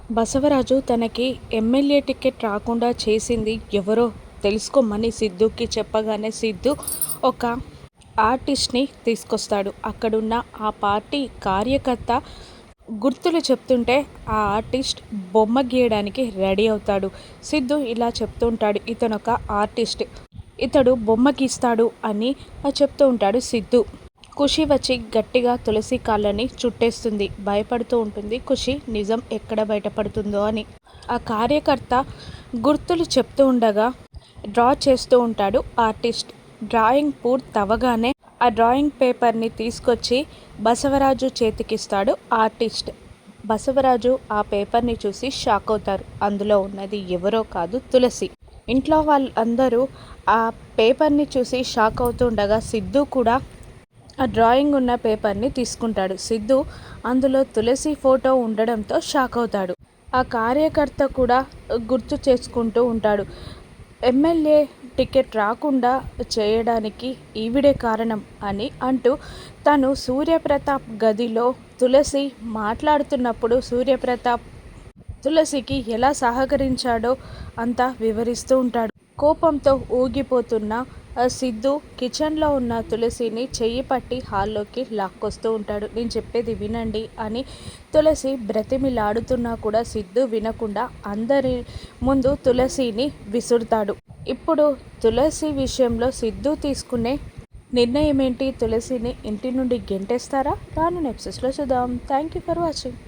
బసవరాజు తనకి MLA ticket రాకుండా చేసింది ఎవరో తెలుసుకోమని సిద్ధుకి చెప్పగానే సిద్ధు ఒక ఆర్టిస్ట్ని తీసుకొస్తాడు. అక్కడున్న ఆ పార్టీ కార్యకర్త గుర్తులు చెప్తుంటే ఆ ఆర్టిస్ట్ బొమ్మ గీయడానికి రెడీ అవుతాడు. సిద్ధు ఇలా చెప్తూ ఉంటాడు, ఇతను ఒక ఆర్టిస్ట్, ఇతడు బొమ్మ గీస్తాడు అని చెప్తూ ఉంటాడు సిద్ధు. ఖుషి వచ్చి గట్టిగా తులసి కాళ్ళని చుట్టేస్తుంది. భయపడుతూ ఉంటుంది ఖుషి నిజం ఎక్కడ బయటపడుతుందో అని. ఆ కార్యకర్త గుర్తులు చెప్తూ ఉండగా డ్రా చేస్తూ ఉంటాడు ఆర్టిస్ట్. డ్రాయింగ్ పూర్తవగానే ఆ డ్రాయింగ్ పేపర్ని తీసుకొచ్చి బసవరాజు చేతికిస్తాడు ఆర్టిస్ట్. బసవరాజు ఆ పేపర్ని చూసి షాక్ అవుతారు. అందులో ఉన్నది ఎవరో కాదు, తులసి. ఇంట్లో వాళ్ళందరూ ఆ పేపర్ని చూసి షాక్ అవుతుండగా సిద్ధు కూడా ఆ డ్రాయింగ్ ఉన్న పేపర్ని తీసుకుంటాడు. సిద్ధు అందులో తులసి ఫోటో ఉండడంతో షాక్ అవుతాడు. ఆ కార్యకర్త కూడా గుర్తు చేసుకుంటూ ఉంటాడు, ఎమ్మెల్యే టికెట్ రాకుండా చేయడానికి ఈవిడే కారణం అని అంటూ తను సూర్యప్రతాప్ గదిలో తులసి మాట్లాడుతున్నప్పుడు సూర్యప్రతాప్ తులసికి ఎలా సహకరించాడో అంతా వివరిస్తూ ఉంటాడు. కోపంతో ఊగిపోతున్న సిద్ధు కిచెన్లో ఉన్న తులసిని చెయ్యి పట్టి హాల్లోకి లాక్కొస్తూ ఉంటాడు. నేను చెప్పేది వినండి అని తులసి బ్రతిమిలాడుతున్నా కూడా సిద్ధు వినకుండా అందరి ముందు తులసిని విసురుతాడు. ఇప్పుడు తులసి విషయంలో సిద్ధు తీసుకునే నిర్ణయం ఏంటి? తులసిని ఇంటి నుండి గెంటేస్తారా? రాను ఎపిసోడ్స్లో చూద్దాం. Thank you for watching.